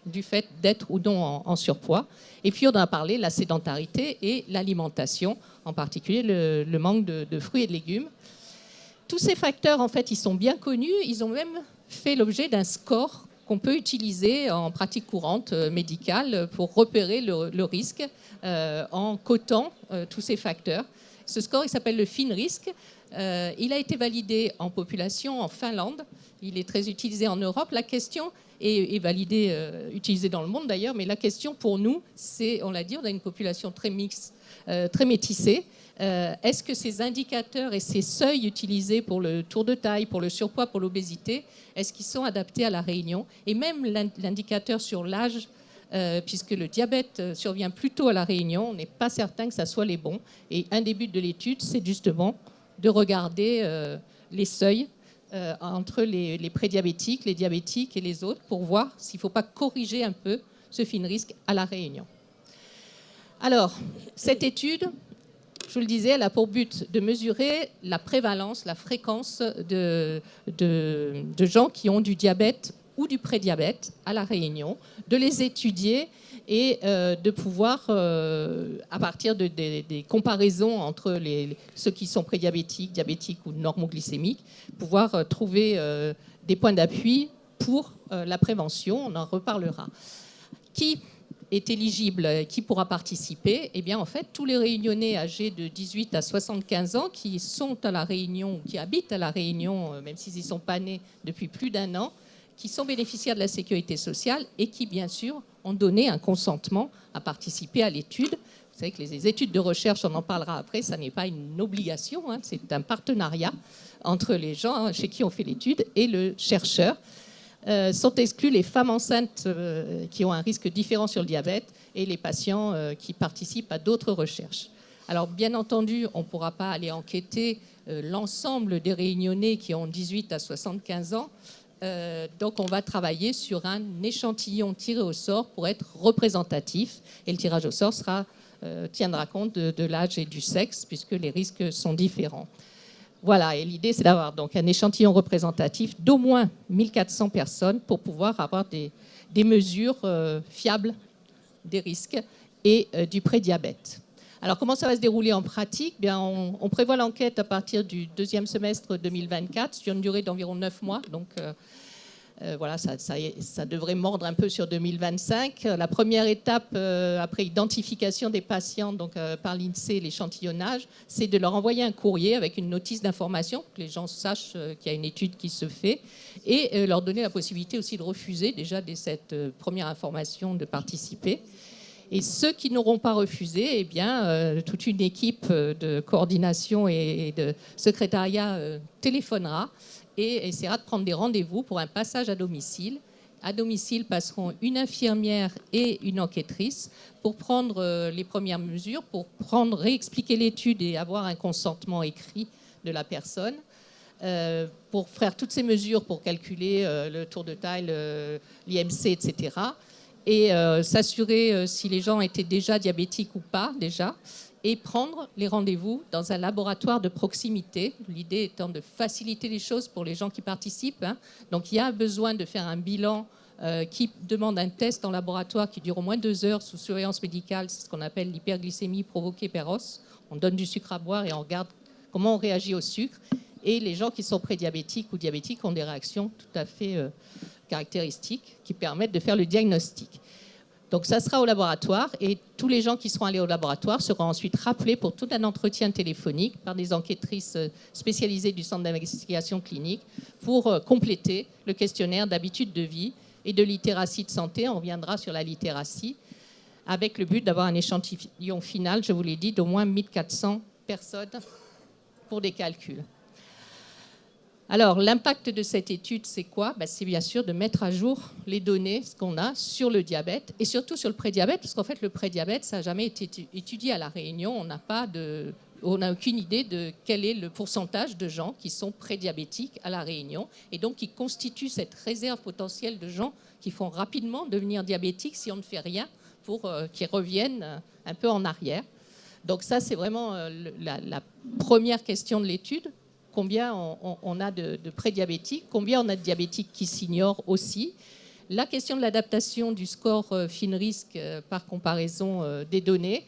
du fait d'être ou non en surpoids. Et puis, on a parlé la sédentarité et l'alimentation, en particulier le manque de fruits et de légumes. Tous ces facteurs, en fait, ils sont bien connus. Ils ont même fait l'objet d'un score qu'on peut utiliser en pratique courante médicale pour repérer le risque en cotant tous ces facteurs. Ce score, il s'appelle le FINRISC. Il a été validé en population en Finlande. Il est très utilisé en Europe. La question est validée, utilisée dans le monde d'ailleurs, mais la question pour nous, c'est, on l'a dit, on a une population très mixte, très métissée. Est-ce que ces indicateurs et ces seuils utilisés pour le tour de taille, pour le surpoids, pour l'obésité, est-ce qu'ils sont adaptés à La Réunion? Et même l'indicateur sur l'âge, puisque le diabète survient plus tôt à La Réunion, on n'est pas certain que ça soit les bons. Et un des buts de l'étude, c'est justement de regarder les seuils entre les prédiabétiques, les diabétiques et les autres pour voir s'il ne faut pas corriger un peu ce FINRISC à La Réunion. Alors, cette étude, je vous le disais, elle a pour but de mesurer la prévalence, la fréquence de gens qui ont du diabète ou du prédiabète à La Réunion, de les étudier et de pouvoir, à partir des comparaisons entre ceux qui sont prédiabétiques, diabétiques ou normoglycémiques, pouvoir trouver des points d'appui pour la prévention. On en reparlera. Qui est éligible, qui pourra participer? Eh bien, en fait, tous les Réunionnais âgés de 18 à 75 ans qui sont à La Réunion ou qui habitent à La Réunion, même s'ils n'y sont pas nés depuis plus d'1 an, qui sont bénéficiaires de la sécurité sociale et qui, bien sûr, ont donné un consentement à participer à l'étude. Vous savez que les études de recherche, on en parlera après, ça n'est pas une obligation, c'est un partenariat entre les gens chez qui on fait l'étude et le chercheur. Sont exclus les femmes enceintes qui ont un risque différent sur le diabète et les patients qui participent à d'autres recherches. Alors, bien entendu, on ne pourra pas aller enquêter l'ensemble des Réunionnais qui ont 18 à 75 ans. Donc, on va travailler sur un échantillon tiré au sort pour être représentatif. Et le tirage au sort tiendra compte de l'âge et du sexe, puisque les risques sont différents. Voilà, et l'idée, c'est d'avoir donc un échantillon représentatif d'au moins 1400 personnes pour pouvoir avoir des mesures fiables des risques et du prédiabète. Alors, comment ça va se dérouler en pratique? Bien, on prévoit l'enquête à partir du 2e semestre 2024 sur une durée d'environ 9 mois. Donc, voilà, ça devrait mordre un peu sur 2025. La première étape, après identification des patients donc, par l'INSEE, l'échantillonnage, c'est de leur envoyer un courrier avec une notice d'information, que les gens sachent qu'il y a une étude qui se fait, et leur donner la possibilité aussi de refuser, déjà dès cette première information, de participer. Et ceux qui n'auront pas refusé, eh bien, toute une équipe de coordination et de secrétariat téléphonera et essaiera de prendre des rendez-vous pour un passage à domicile. À domicile passeront une infirmière et une enquêtrice pour prendre les premières mesures, pour réexpliquer l'étude et avoir un consentement écrit de la personne, pour faire toutes ces mesures pour calculer le tour de taille, l'IMC, etc., et s'assurer si les gens étaient déjà diabétiques ou pas, déjà, et prendre les rendez-vous dans un laboratoire de proximité, l'idée étant de faciliter les choses pour les gens qui participent. Donc il y a besoin de faire un bilan qui demande un test en laboratoire qui dure au moins 2 heures sous surveillance médicale, c'est ce qu'on appelle l'hyperglycémie provoquée par os. On donne du sucre à boire et on regarde comment on réagit au sucre. Et les gens qui sont prédiabétiques ou diabétiques ont des réactions tout à fait caractéristiques qui permettent de faire le diagnostic. Donc ça sera au laboratoire et tous les gens qui seront allés au laboratoire seront ensuite rappelés pour tout un entretien téléphonique par des enquêtrices spécialisées du centre d'investigation clinique pour compléter le questionnaire d'habitude de vie et de littératie de santé. On reviendra sur la littératie avec le but d'avoir un échantillon final, je vous l'ai dit, d'au moins 1400 personnes pour des calculs. Alors, l'impact de cette étude, c'est quoi? C'est bien sûr de mettre à jour les données qu'on a sur le diabète et surtout sur le prédiabète, parce qu'en fait, le prédiabète, ça n'a jamais été étudié à La Réunion. On n'a pas de on n'a aucune idée de quel est le pourcentage de gens qui sont prédiabétiques à La Réunion et donc qui constituent cette réserve potentielle de gens qui font rapidement devenir diabétiques si on ne fait rien pour qu'ils reviennent un peu en arrière. Donc ça, c'est vraiment la première question de l'étude. Combien on a de prédiabétiques, combien on a de diabétiques qui s'ignorent aussi. La question de l'adaptation du score FIN-RISC par comparaison des données.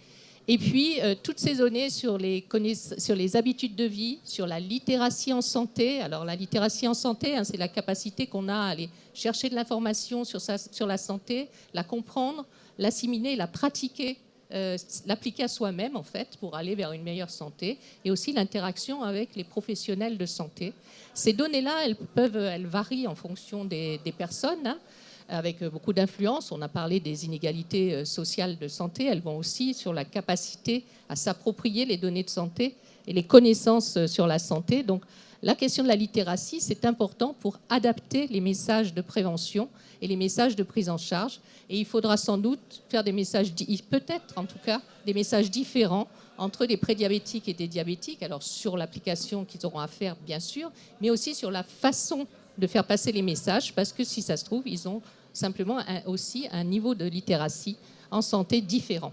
Et puis, toutes ces données sur les habitudes de vie, sur la littératie en santé. Alors, la littératie en santé, c'est la capacité qu'on a à aller chercher de l'information sur la santé, la comprendre, l'assimiler, la pratiquer, l'appliquer à soi-même, en fait, pour aller vers une meilleure santé. Et aussi l'interaction avec les professionnels de santé. Ces données-là, elles varient en fonction des personnes, hein, avec beaucoup d'influence. On a parlé des inégalités sociales de santé. Elles vont aussi sur la capacité à s'approprier les données de santé et les connaissances sur la santé. Donc, la question de la littératie, c'est important pour adapter les messages de prévention et les messages de prise en charge. Et il faudra sans doute faire des messages, peut-être en tout cas, des messages différents entre des prédiabétiques et des diabétiques. Alors, sur l'application qu'ils auront à faire, bien sûr, mais aussi sur la façon de faire passer les messages, parce que si ça se trouve, ils ont simplement aussi un niveau de littératie en santé différent.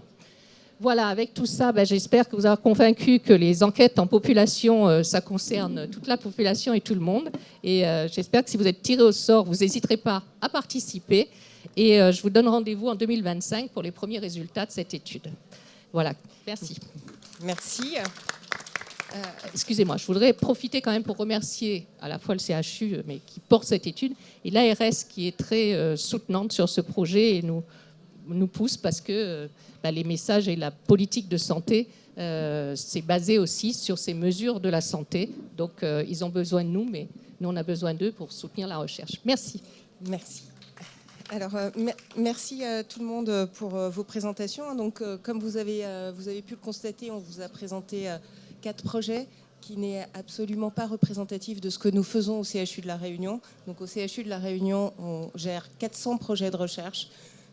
Voilà, avec tout ça, j'espère que vous avez convaincu que les enquêtes en population, ça concerne toute la population et tout le monde. Et j'espère que si vous êtes tiré au sort, vous n'hésiterez pas à participer. Et je vous donne rendez-vous en 2025 pour les premiers résultats de cette étude. Voilà, merci. Merci. Excusez-moi, je voudrais profiter quand même pour remercier à la fois le CHU, mais qui porte cette étude, et l'ARS qui est très soutenante sur ce projet et nous pousse parce que les messages et la politique de santé, c'est basé aussi sur ces mesures de la santé. Donc, ils ont besoin de nous, mais nous, on a besoin d'eux pour soutenir la recherche. Merci. Merci. Alors, merci à tout le monde pour vos présentations. Donc, comme vous avez pu le constater, on vous a présenté 4 projets qui n'est absolument pas représentatif de ce que nous faisons au CHU de La Réunion. Donc, au CHU de La Réunion, on gère 400 projets de recherche,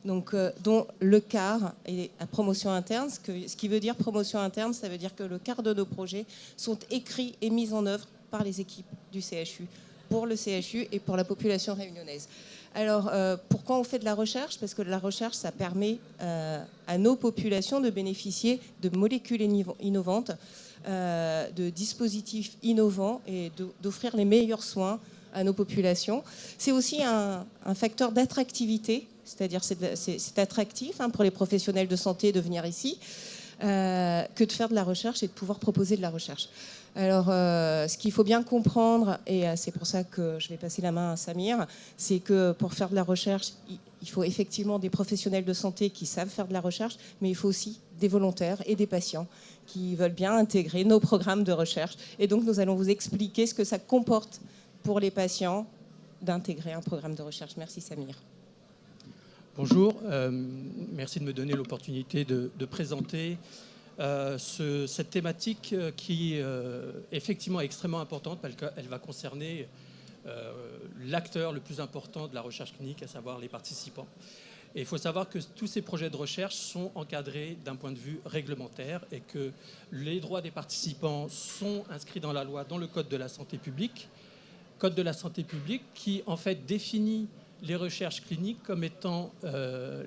donc, dont le quart est à promotion interne. Ce qui veut dire promotion interne, ça veut dire que le quart de nos projets sont écrits et mis en œuvre par les équipes du CHU, pour le CHU et pour la population réunionnaise. Alors, pourquoi on fait de la recherche ? Parce que la recherche, ça permet à nos populations de bénéficier de molécules innovantes, de dispositifs innovants et d'offrir les meilleurs soins à nos populations. C'est aussi un facteur d'attractivité, c'est-à-dire c'est attractif pour les professionnels de santé de venir ici, que de faire de la recherche et de pouvoir proposer de la recherche. Alors, ce qu'il faut bien comprendre, et c'est pour ça que je vais passer la main à Samir, c'est que pour faire de la recherche, il faut effectivement des professionnels de santé qui savent faire de la recherche, mais il faut aussi des volontaires et des patients qui veulent bien intégrer nos programmes de recherche. Et donc, nous allons vous expliquer ce que ça comporte pour les patients d'intégrer un programme de recherche. Merci Samir. Bonjour, merci de me donner l'opportunité de présenter cette thématique qui effectivement est extrêmement importante parce qu'elle va concerner l'acteur le plus important de la recherche clinique, à savoir les participants. Et il faut savoir que tous ces projets de recherche sont encadrés d'un point de vue réglementaire et que les droits des participants sont inscrits dans la loi, dans le Code de la santé publique. Code de la santé publique qui en fait définit les recherches cliniques comme étant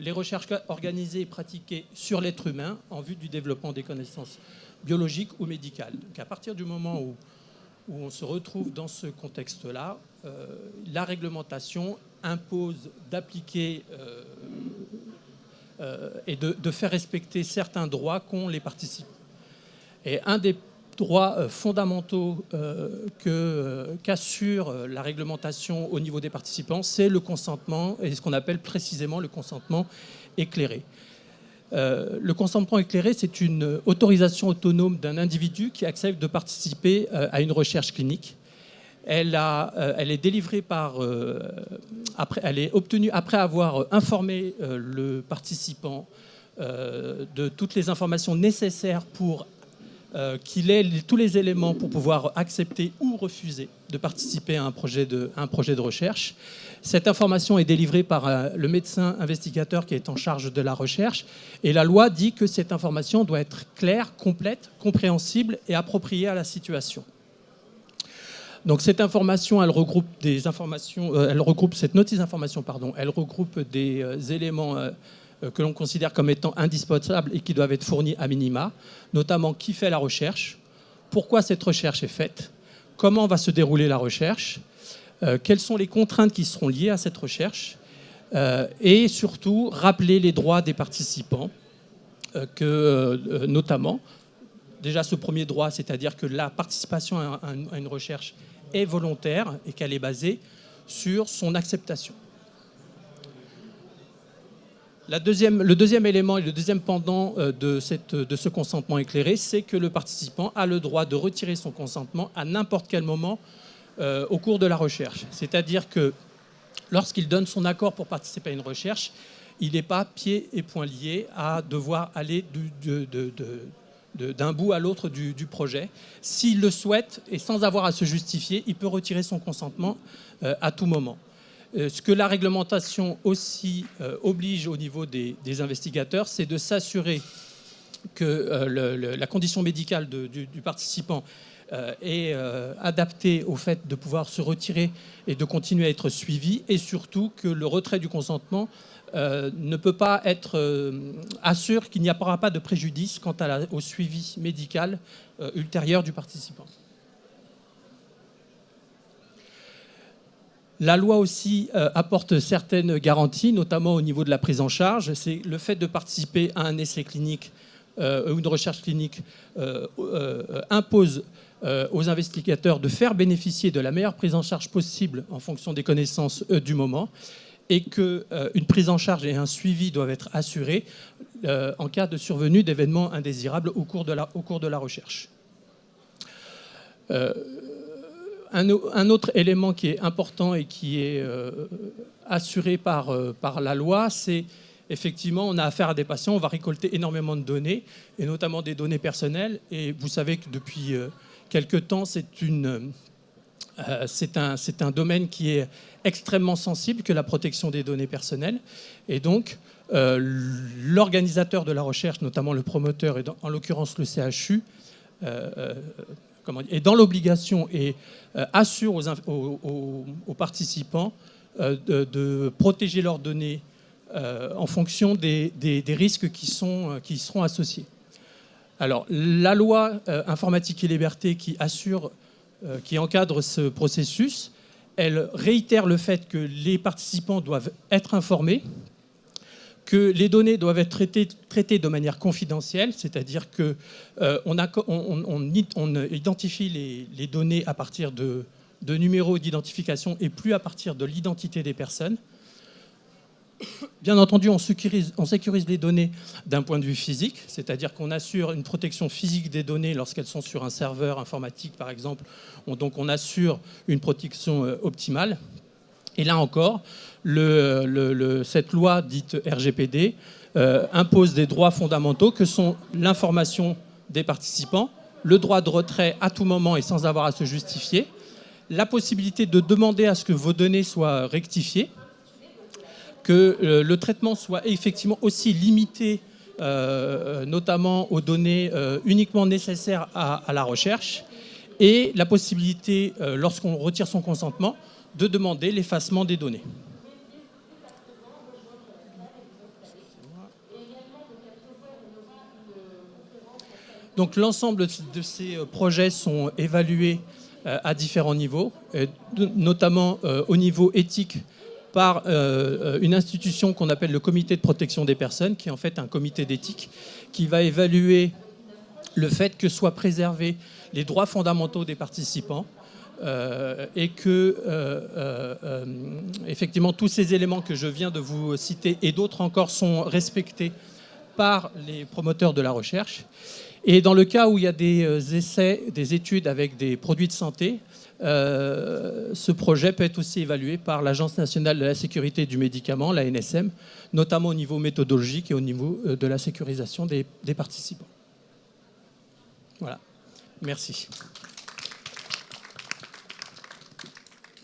les recherches organisées et pratiquées sur l'être humain en vue du développement des connaissances biologiques ou médicales. Donc à partir du moment où on se retrouve dans ce contexte-là, la réglementation impose d'appliquer et de faire respecter certains droits qu'ont les participants. Et un des droits fondamentaux qu'assure la réglementation au niveau des participants, c'est le consentement, et ce qu'on appelle précisément le consentement éclairé. Le consentement éclairé, c'est une autorisation autonome d'un individu qui accepte de participer à une recherche clinique. Elle est délivrée elle est obtenue après avoir informé le participant de toutes les informations nécessaires pour qu'il ait tous les éléments pour pouvoir accepter ou refuser de participer à un projet de recherche. Cette information est délivrée par le médecin investigateur qui est en charge de la recherche. Et la loi dit que cette information doit être claire, complète, compréhensible et appropriée à la situation. Donc cette information, elle regroupe cette notice d'information, elle regroupe des éléments que l'on considère comme étant indispensables et qui doivent être fournis à minima, notamment qui fait la recherche, pourquoi cette recherche est faite, comment va se dérouler la recherche, quelles sont les contraintes qui seront liées à cette recherche, et surtout rappeler les droits des participants, notamment, déjà ce premier droit, c'est-à-dire que la participation à une recherche est volontaire et qu'elle est basée sur son acceptation. Le deuxième élément et le deuxième pendant de ce consentement éclairé, c'est que le participant a le droit de retirer son consentement à n'importe quel moment au cours de la recherche. C'est-à-dire que lorsqu'il donne son accord pour participer à une recherche, il n'est pas pieds et poings liés à devoir aller d'un bout à l'autre du projet. S'il le souhaite et sans avoir à se justifier, il peut retirer son consentement à tout moment. Ce que la réglementation aussi oblige au niveau des investigateurs, c'est de s'assurer que la condition médicale du participant est adaptée au fait de pouvoir se retirer et de continuer à être suivi, et surtout que le retrait du consentement ne peut pas être assure qu'il n'y aura pas de préjudice quant au suivi médical ultérieur du participant. La loi aussi apporte certaines garanties, notamment au niveau de la prise en charge. C'est le fait de participer à un essai clinique ou une recherche clinique impose aux investigateurs de faire bénéficier de la meilleure prise en charge possible en fonction des connaissances du moment, et qu'une prise en charge et un suivi doivent être assurés en cas de survenue d'événements indésirables au cours de la recherche. Un autre élément qui est important et qui est assuré par la loi, c'est effectivement, on a affaire à des patients, on va récolter énormément de données, et notamment des données personnelles. Et vous savez que depuis quelque temps, c'est un domaine qui est extrêmement sensible, que la protection des données personnelles. Et donc, l'organisateur de la recherche, notamment le promoteur, et en l'occurrence le CHU, est dans l'obligation et assure aux participants de protéger leurs données en fonction des risques qui seront associés. Alors, la loi informatique et liberté qui encadre ce processus, elle réitère le fait que les participants doivent être informés, que les données doivent être traitées de manière confidentielle, c'est-à-dire qu'on identifie les données à partir de numéros d'identification et plus à partir de l'identité des personnes. Bien entendu, on sécurise les données d'un point de vue physique, c'est-à-dire qu'on assure une protection physique des données lorsqu'elles sont sur un serveur informatique, par exemple. Donc on assure une protection optimale. Et là encore, cette loi dite RGPD impose des droits fondamentaux que sont l'information des participants, le droit de retrait à tout moment et sans avoir à se justifier, la possibilité de demander à ce que vos données soient rectifiées, que le traitement soit effectivement aussi limité, notamment aux données uniquement nécessaires à la recherche, et la possibilité, lorsqu'on retire son consentement, de demander l'effacement des données. Donc l'ensemble de ces projets sont évalués à différents niveaux, notamment au niveau éthique, par une institution qu'on appelle le comité de protection des personnes, qui est en fait un comité d'éthique, qui va évaluer le fait que soient préservés les droits fondamentaux des participants, et que, effectivement, tous ces éléments que je viens de vous citer et d'autres encore sont respectés par les promoteurs de la recherche. Et dans le cas où il y a des essais, des études avec des produits de santé, ce projet peut être aussi évalué par l'Agence nationale de la sécurité du médicament, l'ANSM, notamment au niveau méthodologique et au niveau de la sécurisation des participants. Voilà. Merci.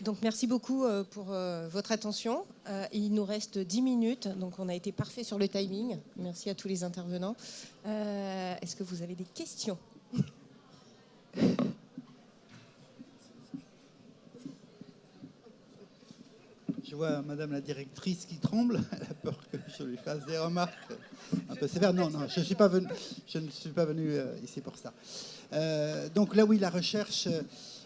Donc merci beaucoup pour votre attention. Il nous reste 10 minutes, donc on a été parfait sur le timing. Merci à tous les intervenants. Est-ce que vous avez des questions ? Je vois Madame la directrice qui tremble. Elle a peur que je lui fasse des remarques un peu sévères. Non, je ne suis pas venu ici pour ça. Donc là, oui, la recherche,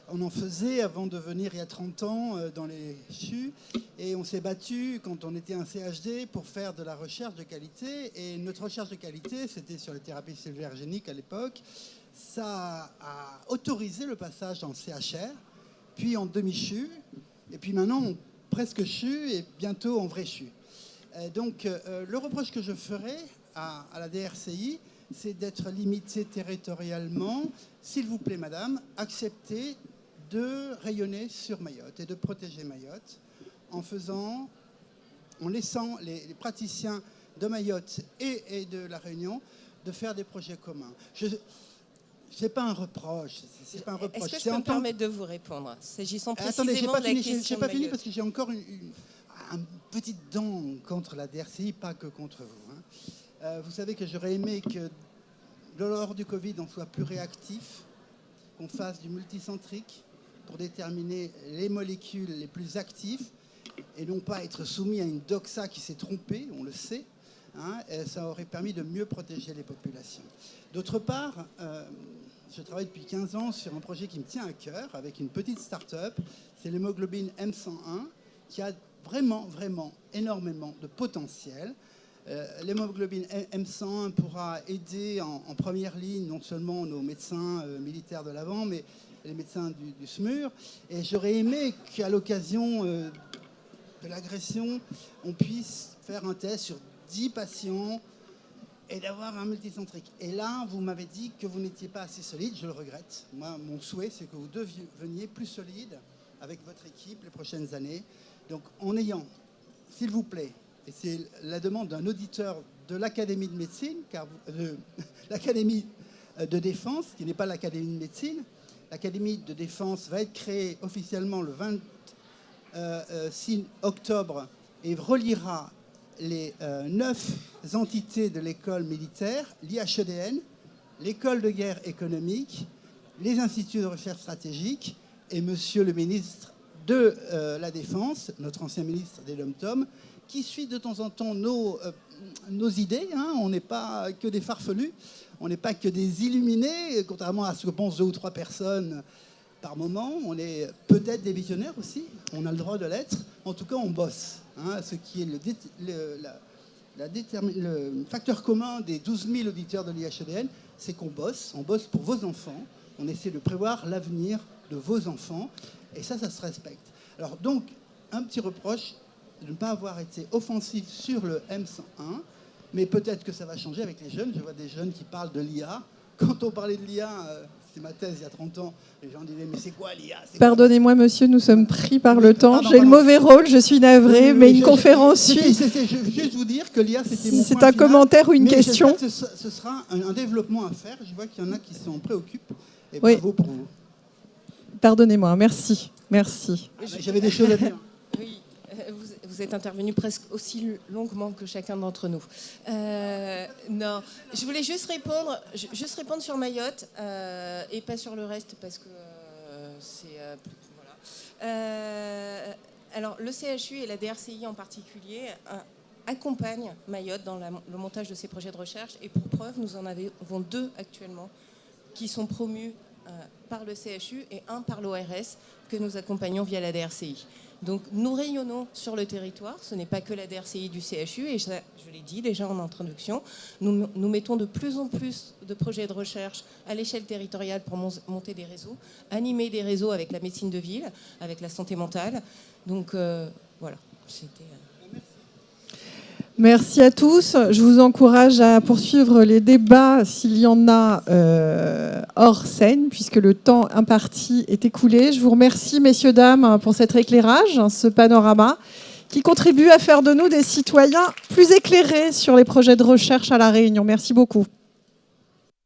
on en faisait avant de venir il y a 30 ans dans les CHU. Et on s'est battu quand on était un CHD pour faire de la recherche de qualité. Et notre recherche de qualité, c'était sur les thérapies cellulaires géniques à l'époque. Ça a autorisé le passage en CHR, puis en demi-CHU. Et puis maintenant, presque CHU et bientôt en vrai CHU. Donc le reproche que je ferai à la DRCI, c'est d'être limité territorialement. S'il vous plaît, madame, acceptez de rayonner sur Mayotte et de protéger Mayotte en laissant les praticiens de Mayotte et de La Réunion de faire des projets communs. C'est pas un reproche. C'est pas un reproche. Est-ce que je peux me permettre de vous répondre, s'agissant précisément attendez, de la question j'ai pas de fini Mayotte. parce que j'ai encore une petite dent contre la DRCI, pas que contre vous. Hein. Vous savez que j'aurais aimé que lors du Covid, on soit plus réactif, qu'on fasse du multicentrique pour déterminer les molécules les plus actives et non pas être soumis à une doxa qui s'est trompée, on le sait. Hein, et ça aurait permis de mieux protéger les populations. D'autre part, je travaille depuis 15 ans sur un projet qui me tient à cœur avec une petite start-up, c'est l'hémoglobine M101, qui a vraiment énormément de potentiel. L'hémoglobine M101 pourra aider en première ligne non seulement nos médecins militaires de l'avant, mais les médecins du SMUR. Et j'aurais aimé qu'à l'occasion de l'agression, on puisse faire un test sur 10 patients et d'avoir un multicentrique. Et là, vous m'avez dit que vous n'étiez pas assez solide, je le regrette. Moi, mon souhait, c'est que vous deveniez plus solide avec votre équipe les prochaines années. Donc, en ayant, s'il vous plaît, et c'est la demande d'un auditeur de l'Académie de médecine, l'Académie de défense, qui n'est pas l'Académie de médecine, l'Académie de défense va être créée officiellement le 26 octobre et reliera les 9 entités de l'école militaire, l'IHEDN, l'école de guerre économique, les instituts de recherche stratégique et monsieur le ministre de la Défense, notre ancien ministre des Dom-Tom, qui suit de temps en temps nos idées. Hein. On n'est pas que des farfelus, on n'est pas que des illuminés, contrairement à ce que pensent 2 ou 3 personnes par moment. On est peut-être des visionnaires aussi, on a le droit de l'être. En tout cas, on bosse. Hein, ce qui est le facteur commun des 12 000 auditeurs de l'IHEDN, c'est qu'on bosse. On bosse pour vos enfants. On essaie de prévoir l'avenir de vos enfants. Et ça se respecte. Alors donc, un petit reproche de ne pas avoir été offensif sur le M101, mais peut-être que ça va changer avec les jeunes. Je vois des jeunes qui parlent de l'IA. Quand on parlait de l'IA, c'est ma thèse il y a 30 ans, les gens disaient « mais c'est quoi l'IA ?» Pardonnez-moi monsieur, nous sommes pris par le temps. J'ai le mauvais rôle, je suis navrée, mais une conférence suit. Je veux juste vous dire que l'IA, c'était mon Si c'est point un final, commentaire ou une question. Que ce sera un développement à faire. Je vois qu'il y en a qui s'en préoccupent. Et Oui. bravo pour vous. Pardonnez-moi, merci. Merci. J'avais des choses à dire. Oui, vous êtes intervenu presque aussi longuement que chacun d'entre nous. Non, je voulais juste répondre sur Mayotte et pas sur le reste parce que c'est... voilà. Alors, le CHU et la DRCI en particulier accompagnent Mayotte dans le montage de ces projets de recherche. Et pour preuve, nous en avons 2 actuellement qui sont promus par le CHU et un par l'ORS que nous accompagnons via la DRCI. Donc nous rayonnons sur le territoire, ce n'est pas que la DRCI du CHU, et je l'ai dit déjà en introduction, nous mettons de plus en plus de projets de recherche à l'échelle territoriale pour monter des réseaux, animer des réseaux avec la médecine de ville, avec la santé mentale. Donc voilà, c'était... Merci à tous. Je vous encourage à poursuivre les débats s'il y en a hors scène, puisque le temps imparti est écoulé. Je vous remercie, messieurs, dames, pour cet éclairage, ce panorama, qui contribue à faire de nous des citoyens plus éclairés sur les projets de recherche à La Réunion. Merci beaucoup.